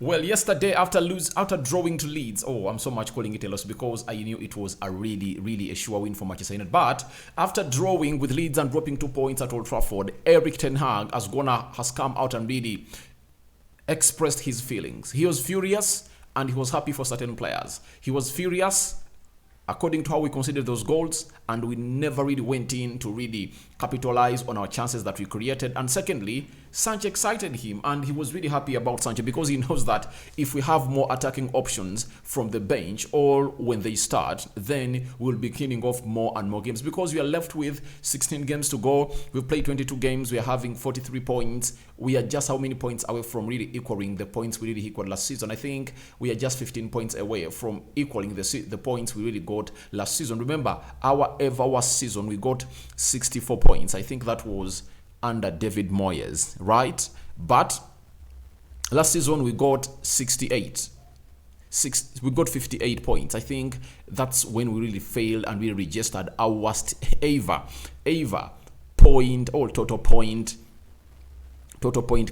Well, yesterday after drawing to Leeds, oh, I'm so much calling it a loss because I knew it was a really a sure win for Manchester United. But after drawing with Leeds and dropping 2 points at Old Trafford, Eric Ten Hag has come out and really expressed his feelings. He was furious and he was happy for certain players. He was furious according to how we considered those goals, and we never really went in to really capitalize on our chances that we created. And secondly, Sancho excited him, and he was really happy about Sancho because he knows that if we have more attacking options from the bench or when they start, then we'll be killing off more and more games because we are left with 16 games to go. We've played 22 games. We are having 43 points. We are just how many points away from really equaling the points we really equaled last season? I think we are just 15 points away from equaling the points we really got last season. Remember, our ever worst season, we got 64 points. I think that was under David Moyes, right? But last season we got 68. We got 58 points. I think that's when we really failed and we registered our worst ever point or total point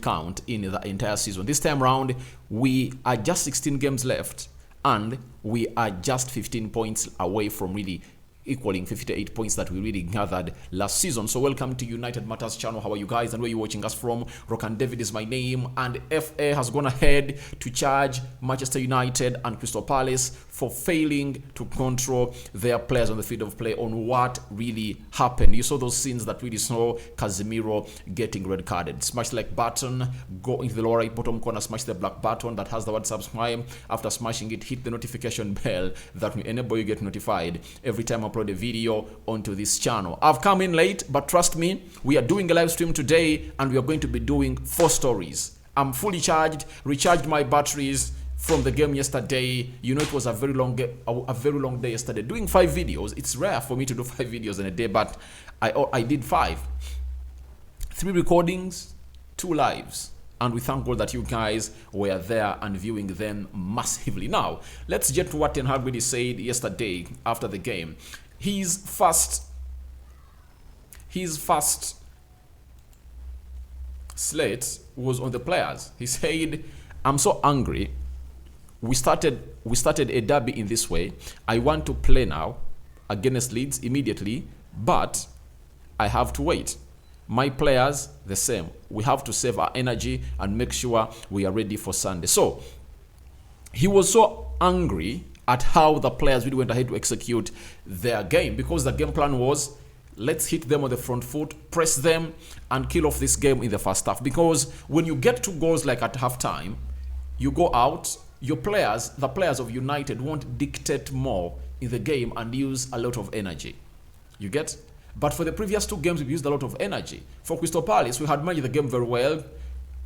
count in the entire season. This time around, we are just 16 games left and we are just 15 points away from really equaling 58 points that we really gathered last season. So welcome to United Matters channel. How are you guys and where you watching us from? Rock and David is my name, and FA has gone ahead to charge Manchester United and Crystal Palace for failing to control their players on the field of play on what really happened. You saw those scenes that really saw Casemiro getting red carded. Smash the like button, go into the lower right bottom corner, smash the black button that has the word subscribe. After smashing it, hit the notification bell that will enable you get notified every time I upload a video onto this channel. I've come in late, but trust me, we are doing a live stream today and we are going to be doing 4 stories. I'm fully charged, recharged my batteries from the game yesterday. You know, it was a very long day yesterday. Doing 5 videos, it's rare for me to do 5 videos in a day, but I did 5. 3 recordings, 2 lives. And we thank God that you guys were there and viewing them massively. Now, let's get to what Ten Hag really said yesterday after the game. His first slate was on the players. He said, "I'm so angry. We started a derby in this way. I want to play now against Leeds immediately, but I have to wait. My players, the same. We have to save our energy and make sure we are ready for Sunday." So he was so angry at how the players really went ahead to execute their game, because the game plan was, let's hit them on the front foot, press them, and kill off this game in the first half. Because when you get 2 goals like at halftime, you go out, the players of United won't dictate more in the game and use a lot of energy. You get? But for the previous 2 games, we used a lot of energy. For Crystal Palace, we had managed the game very well.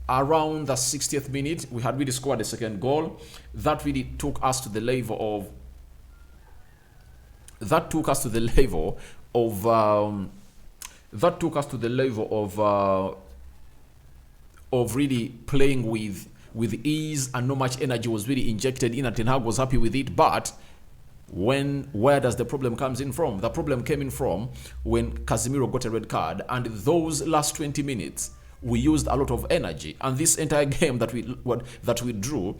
Around the 60th minute, we had really scored the second goal. That really took us to the level of really playing with ease, and not much energy was really injected in, and Ten Hag was happy with it. But where does the problem comes in from? The problem came in from when Casemiro got a red card, and those last 20 minutes we used a lot of energy. And this entire game that we drew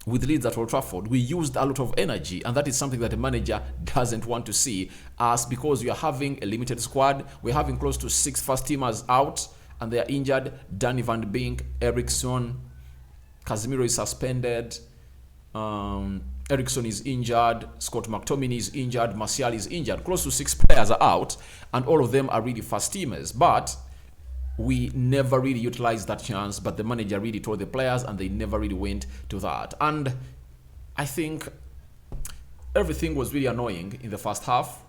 with Leeds at Old Trafford, we used a lot of energy, and that is something that a manager doesn't want to see us, because we are having a limited squad. We're having close to 6 first teamers out and they are injured. Danny van de Beek, Eriksson, Casemiro is suspended, Eriksson is injured, Scott McTominay is injured, Martial is injured. Close to 6 players are out, and all of them are really first teamers. But we never really utilized that chance, but the manager really told the players and they never really went to that. And I think everything was really annoying in the first half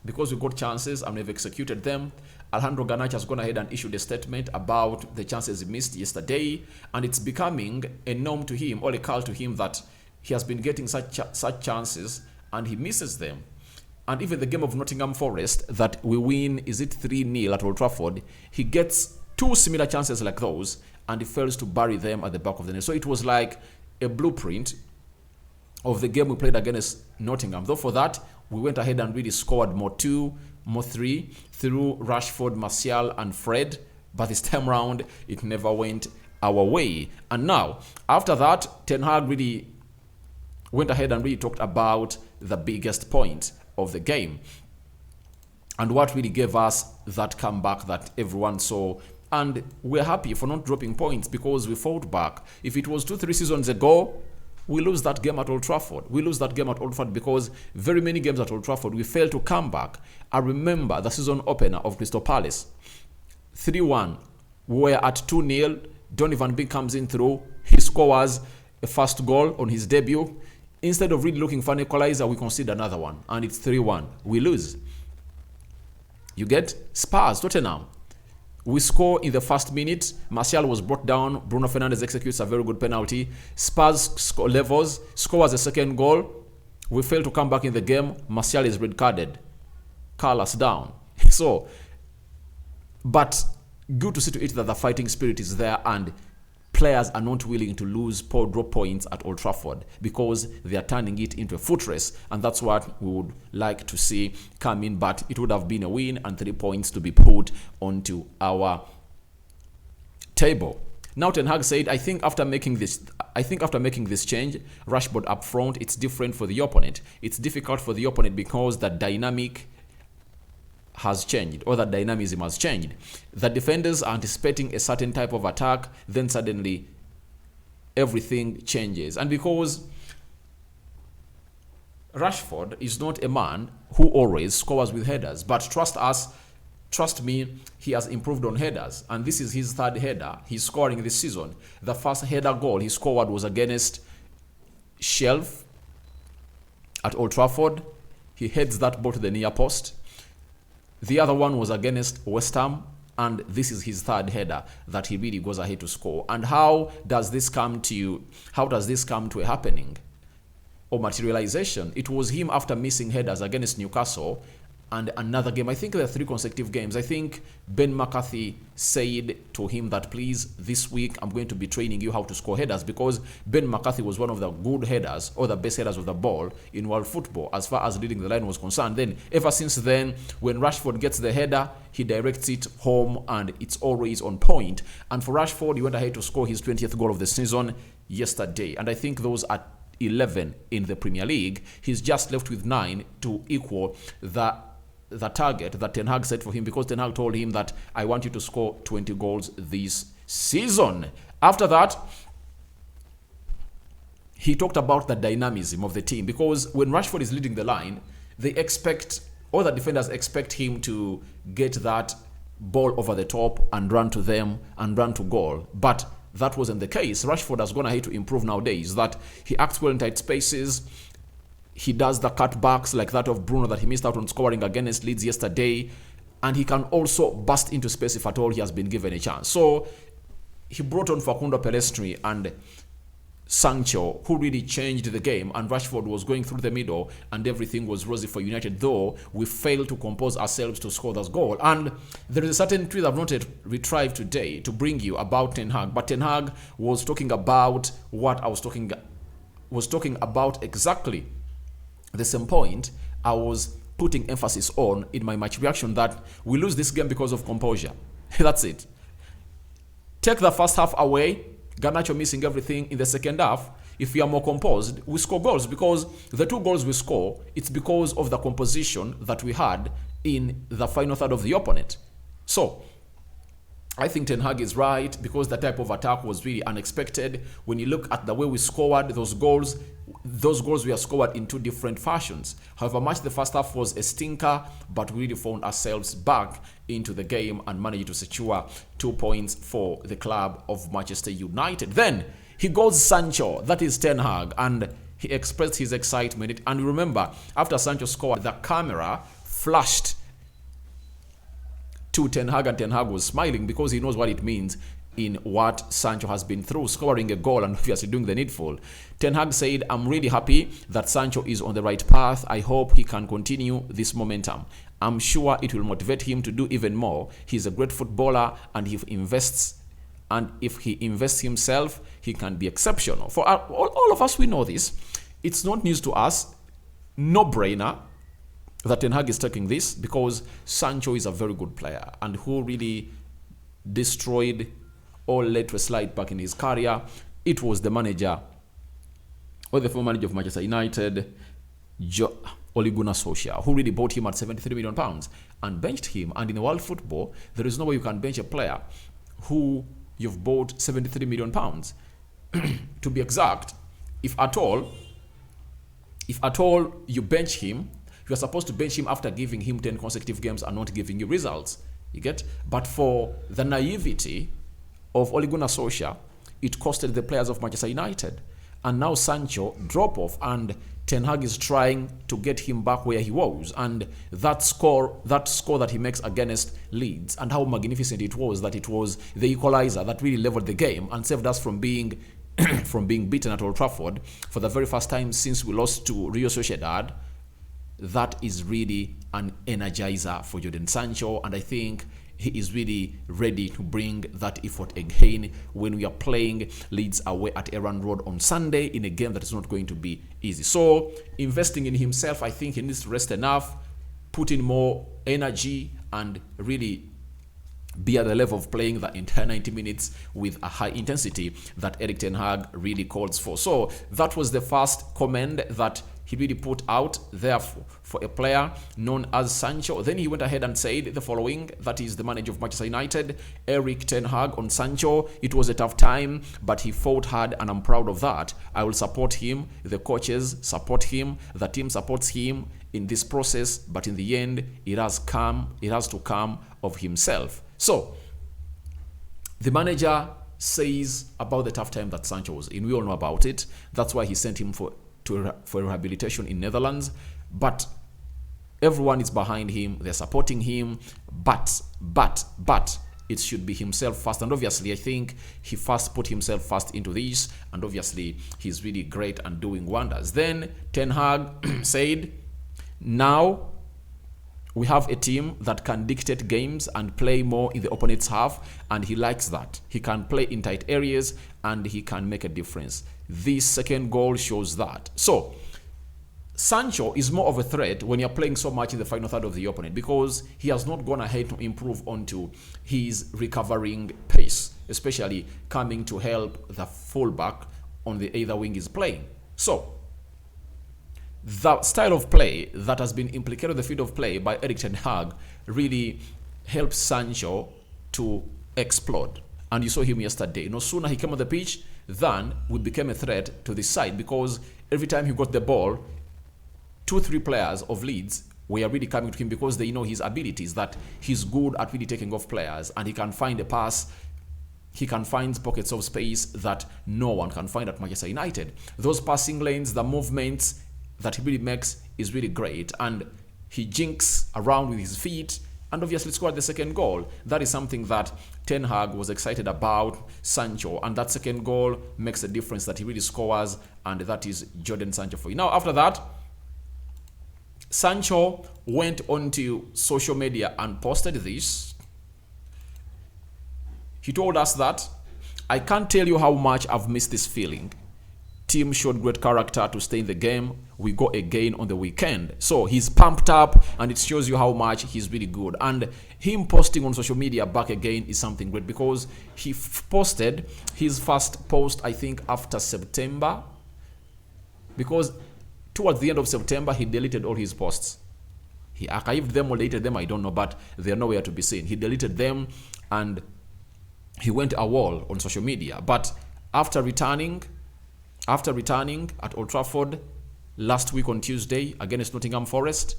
because we got chances and we've executed them. Alejandro Garnacho has gone ahead and issued a statement about the chances he missed yesterday, and it's becoming a norm to him, or a call to him, that he has been getting such chances and he misses them. And even the game of Nottingham Forest that we win, is it 3-0 at Old Trafford, he gets 2 similar chances like those and he fails to bury them at the back of the net. So it was like a blueprint of the game we played against Nottingham. Though for that, we went ahead and really scored more 2, more 3 through Rashford, Martial and Fred. But this time round, it never went our way. And now, after that, Ten Hag really went ahead and really talked about the biggest point of the game and what really gave us that comeback that everyone saw. And we're happy for not dropping points because we fought back. If it was 2-3 seasons ago, we lose that game at Old Trafford. We lose that game at Old Trafford because very many games at Old Trafford, we failed to come back. I remember the season opener of Crystal Palace. 3-1. We were at 2-0. Donny van Beek comes in through. He scores a first goal on his debut. Instead of really looking for an equalizer, we concede another one. And it's 3-1. We lose. You get? Spurs, Tottenham. We score in the first minute. Martial was brought down. Bruno Fernandes executes a very good penalty. Spurs scores a second goal. We fail to come back in the game. Martial is red carded. Call us down. So, but good to see to it that the fighting spirit is there and players are not willing to drop points at Old Trafford because they are turning it into a foot race, and that's what we would like to see come in. But it would have been a win and 3 points to be put onto our table. Now Ten Hag said, I think after making this change, Rashford up front, it's different for the opponent. It's difficult for the opponent because the dynamic has changed, or that dynamism has changed. The defenders are anticipating a certain type of attack, then suddenly everything changes. And because Rashford is not a man who always scores with headers, but trust me, he has improved on headers, and this is his third header he's scoring this season. The first header goal he scored was against Shelf at Old Trafford. He heads that ball to the near post. The other one was against West Ham, and this is his third header that he really goes ahead to score. And how does this come to a happening or materialization? It was him after missing headers against Newcastle and another game. I think there are 3 consecutive games. I think Ben McCarthy said to him that, please, this week I'm going to be training you how to score headers, because Ben McCarthy was one of the good headers or the best headers of the ball in world football as far as leading the line was concerned. Then ever since then, when Rashford gets the header, he directs it home and it's always on point. And for Rashford, he went ahead to score his 20th goal of the season yesterday. And I think those are 11 in the Premier League. He's just left with 9 to equal the target that Ten Hag set for him, because Ten Hag told him that I want you to score 20 goals this season. After that, he talked about the dynamism of the team, because when Rashford is leading the line, they expect, all the defenders expect him to get that ball over the top and run to them and run to goal. But that wasn't the case. Rashford has gone ahead to improve nowadays, that he acts well in tight spaces. He does the cutbacks like that of Bruno that he missed out on scoring against Leeds yesterday. And he can also burst into space if at all he has been given a chance. So he brought on Facundo Pelestri and Sancho, who really changed the game. And Rashford was going through the middle and everything was rosy for United, though we failed to compose ourselves to score that goal. And there is a certain tweet I've not yet retrieved today to bring you about Ten Hag. But Ten Hag was talking about what I was talking about exactly the same point I was putting emphasis on in my match reaction, that we lose this game because of composure. That's it. Take the first half away, Garnacho missing everything in the second half. If we are more composed, we score goals, because the 2 goals we score, it's because of the composition that we had in the final third of the opponent. So I think Ten Hag is right, because the type of attack was really unexpected. When you look at the way we scored those goals were scored in 2 different fashions. However much the first half was a stinker, but we really found ourselves back into the game and managed to secure 2 points for the club of Manchester United. Then he goes Sancho, that is Ten Hag, and he expressed his excitement. And remember, after Sancho scored, the camera flashed to Ten Hag, and Ten Hag was smiling because he knows what it means in what Sancho has been through, scoring a goal and obviously doing the needful. Ten Hag said, I'm really happy that Sancho is on the right path. I hope he can continue this momentum. I'm sure it will motivate him to do even more. He's a great footballer, and if he invests himself, he can be exceptional. For all of us, we know this. It's not news to us. No brainer that Ten Hag is taking this, because Sancho is a very good player and who really destroyed all led to a slight back in his career. It was the manager, or the former manager of Manchester United, Ole Gunnar Solskjaer, who really bought him at £73 million and benched him. And in world football, there is no way you can bench a player who you've bought £73 million. To be exact, if at all you bench him, you are supposed to bench him after giving him 10 consecutive games and not giving you results. You get? But for the naivety of Ole Gunnar Solskjaer, it costed the players of Manchester United. And now Sancho drop off, and Ten Hag is trying to get him back where he was. And that score that he makes against Leeds, and how magnificent it was the equalizer that really leveled the game and saved us from being beaten at Old Trafford for the very first time since we lost to Real Sociedad. That is really an energizer for Jadon Sancho, and I think he is really ready to bring that effort again when we are playing Leeds away at Aaron Road on Sunday in a game that is not going to be easy. So investing in himself, I think he needs to rest enough, put in more energy, and really be at the level of playing the entire 90 minutes with a high intensity that Erik ten Hag really calls for. So that was the first comment that he really put out there for a player known as Sancho. Then he went ahead and said the following, that is the manager of Manchester United, Erik ten Hag, on Sancho: "It was a tough time, but he fought hard and I'm proud of that. I will support him, the coaches support him, the team supports him in this process, but in the end, it has to come of himself." So, the manager says about the tough time that Sancho was in. We all know about it. That's why he sent him for rehabilitation in Netherlands. But everyone is behind him. They're supporting him. But it should be himself first. And obviously, I think he first put himself first into this. And obviously, he's really great and doing wonders. Then Ten Hag said, "Now we have a team that can dictate games and play more in the opponent's half, and he likes that. He can play in tight areas and he can make a difference. This second goal shows that." So, Sancho is more of a threat when you're playing so much in the final third of the opponent, because he has not gone ahead to improve onto his recovering pace, especially coming to help the fullback on the either wing is playing. So, the style of play that has been implicated in the field of play by Erik ten Hag really helps Sancho to explode. And you saw him yesterday. No sooner he came on the pitch than we became a threat to this side, because every time he got the ball, 2-3 players of Leeds were really coming to him because they know his abilities, that he's good at really taking off players and he can find a pass. He can find pockets of space that no one can find at Manchester United. Those passing lanes, the movements that he really makes is really great, and he jinks around with his feet and obviously scored the second goal. That is something that Ten Hag was excited about Sancho, and that second goal makes a difference that he really scores, and that is Jadon Sancho for you. Now, after that, Sancho went onto social media and posted this. He told us that, "I can't tell you how much I've missed this feeling. Team showed great character to stay in the game. We go again on the weekend." So he's pumped up, and it shows you how much he's really good. And him posting on social media back again is something great, because he posted his first post, I think, after September, because towards the end of September, he deleted all his posts. He archived them or deleted them, I don't know, but they're nowhere to be seen. He deleted them and he went AWOL on social media. But after returning at Old Trafford last week on Tuesday against Nottingham Forest,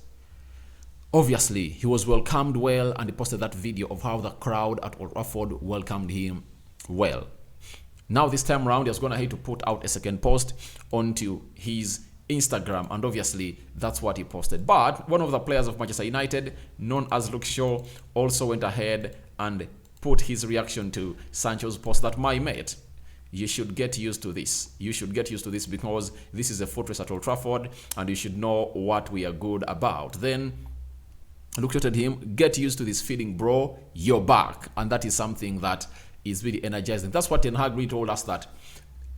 obviously he was welcomed well, and he posted that video of how the crowd at Old Trafford welcomed him well. Now this time around, he has gone ahead to put out a second post onto his Instagram, and obviously that's what he posted. But one of the players of Manchester United, known as Luke Shaw, also went ahead and put his reaction to Sancho's post that, "My mate, you should get used to this. You should get used to this, because this is a fortress at Old Trafford, and you should know what we are good about." Then Luke at him, "Get used to this feeling, bro. You're back." And that is something that is really energizing. That's what Ten Hag really told us, that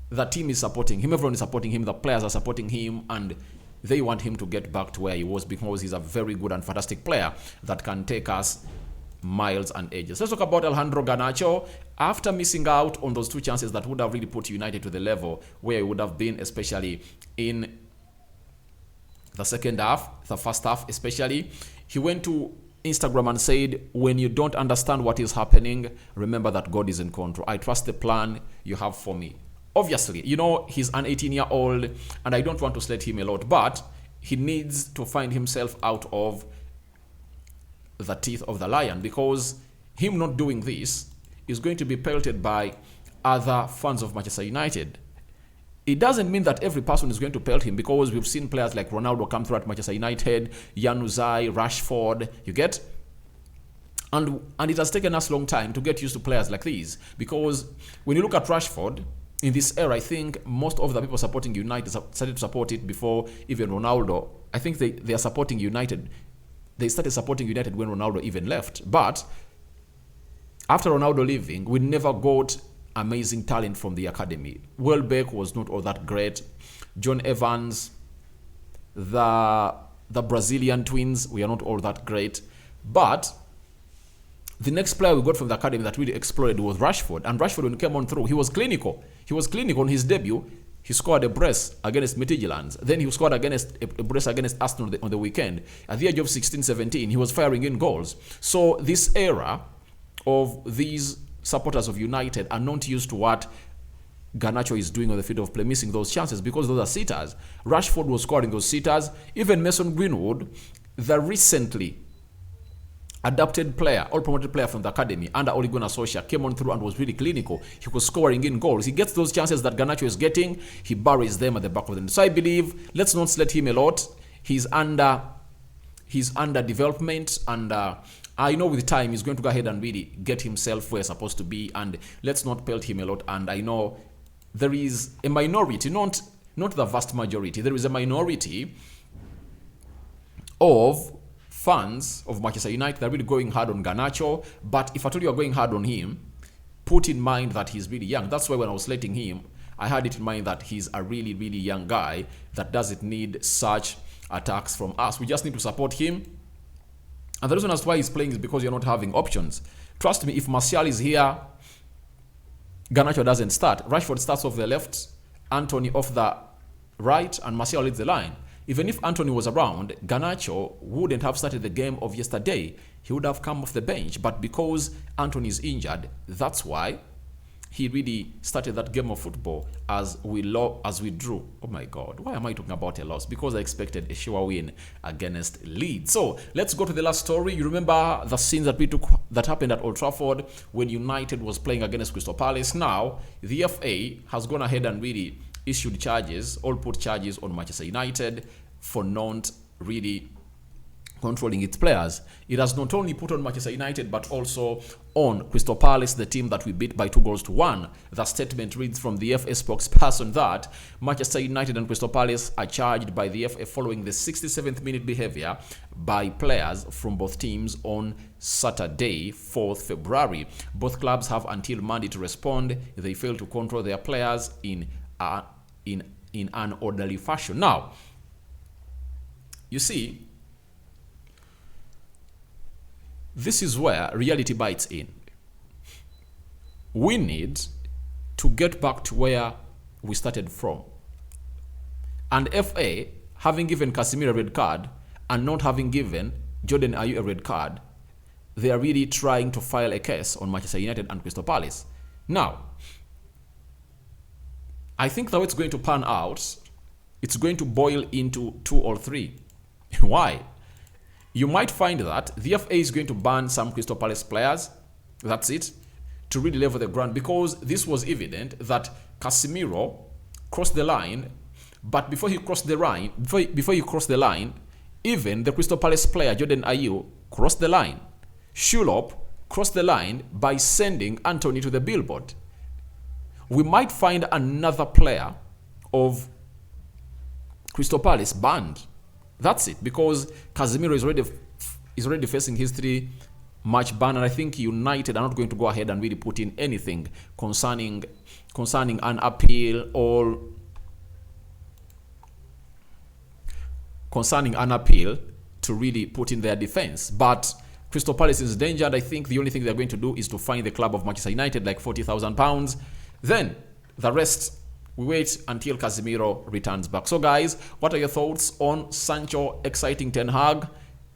the team is supporting him, everyone is supporting him, the players are supporting him, and they want him to get back to where he was, because he's a very good and fantastic player that can take us miles and edges. Let's talk about Alejandro Garnacho. After missing out on those 2 chances that would have really put United to the level where it would have been, especially in the second half, the first half especially, he went to Instagram and said, when you don't understand what is happening, remember that God is in control. I trust the plan you have for me. Obviously, you know, he's an 18-year-old and I don't want to slight him a lot, but he needs to find himself out of the teeth of the lion, because him not doing this is going to be pelted by other fans of Manchester United. It doesn't mean that every person is going to pelt him, because we've seen players like Ronaldo come through at Manchester United, Januzaj, Rashford, you get? And it has taken us a long time to get used to players like these, because when you look at Rashford, in this era, I think most of the people supporting United started to support it before even Ronaldo. I think they are supporting United. They started supporting United when Ronaldo even left. But after Ronaldo leaving, we never got amazing talent from the academy. Welbeck was not all that great. John Evans, the Brazilian twins, we are not all that great. But the next player we got from the academy that really exploded was Rashford. And Rashford, when he came on through, he was clinical. He was clinical on his debut. He scored a brace against Midtjylland. Then he scored against a brace against Arsenal on the weekend. At the age of 16, 17, he was firing in goals. So this era of these supporters of United are not used to what Garnacho is doing on the field of play, missing those chances, because those are sitters. Rashford was scoring those sitters. Even Mason Greenwood, the recently adapted player, all promoted player from the academy under Ole Gunnar Solskjaer, came on through and was really clinical. He was scoring in goals. He gets those chances that Garnacho is getting, he buries them at the back of the net. So I believe, let's not slight him a lot. He's under development, and I know with time he's going to go ahead and really get himself where he's supposed to be, and let's not pelt him a lot. And I know there is a minority, not the vast majority, there is a minority of fans of Manchester United that are really going hard on Garnacho. But if at all you are going hard on him, put in mind that he's really young. That's why when I was slating him, I had it in mind that he's a really, really young guy that doesn't need such attacks from us. We just need to support him. And the reason as to why he's playing is because you're not having options. Trust me, if Martial is here, Garnacho doesn't start. Rashford starts off the left, Anthony off the right, and Martial leads the line. Even if Anthony was around, Garnacho wouldn't have started the game of yesterday. He would have come off the bench. But because Anthony is injured, that's why he really started that game of football as we drew. Oh my God, why am I talking about a loss? Because I expected a sure win against Leeds. So let's go to the last story. You remember the scenes that happened at Old Trafford when United was playing against Crystal Palace. Now, the FA has gone ahead and really issued charges, all put charges on Manchester United for not really controlling its players. It has not only put on Manchester United, but also on Crystal Palace, the team that we beat by 2-1. The statement reads from the FA spokesperson that Manchester United and Crystal Palace are charged by the FA following the 67th minute behavior by players from both teams on Saturday, 4th February. Both clubs have until Monday to respond. They failed to control their players in an orderly fashion. Now, you see, this is where reality bites in. We need to get back to where we started from. And FA, having given Casemiro a red card and not having given Jordan Ayew a red card, they are really trying to file a case on Manchester United and Crystal Palace. Now, I think the way it's going to pan out, it's going to boil into 2 or 3. Why? You might find that the FA is going to ban some Crystal Palace players, that's it, to really level the ground, because this was evident that Casemiro crossed the line, but before he crossed the line, even the Crystal Palace player Jordan Ayew crossed the line. Schulop crossed the line by sending Anthony to the billboard. We might find another player of Crystal Palace banned. That's it, because Casemiro is already facing his 3-match ban, and I think United are not going to go ahead and really put in anything concerning an appeal or to really put in their defense. But Crystal Palace is endangered. I think the only thing they're going to do is to fine the club of Manchester United like £40,000. Then the rest, we wait until Casemiro returns back. So guys, what are your thoughts on Sancho exciting Ten Hag,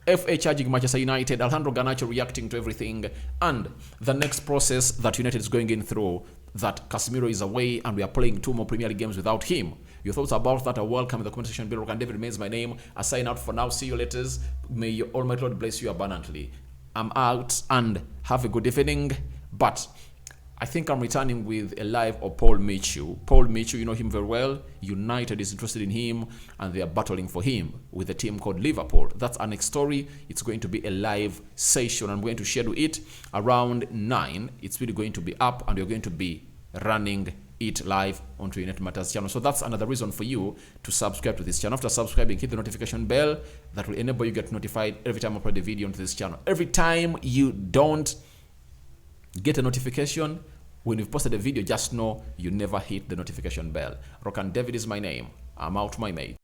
FA charging Manchester United, Alejandro Garnacho reacting to everything, and the next process that United is going in through, that Casemiro is away and we are playing 2 more Premier League games without him? Your thoughts about that are welcome in the comment section below. And David remains my name. I sign out for now. See you later. May Almighty Lord bless you abundantly. I'm out and have a good evening. But I think I'm returning with a live of Paul Michu. Paul Michu, you know him very well. United is interested in him and they are battling for him with a team called Liverpool. That's our next story. It's going to be a live session. I'm going to schedule it around 9. It's really going to be up and we're going to be running it live onto United Matters channel. So that's another reason for you to subscribe to this channel. After subscribing, hit the notification bell. That will enable you get notified every time I upload a video onto this channel. Every time you don't get a notification when you've posted a video, just know you never hit the notification bell. Rock and David is my name. I'm out, my mate.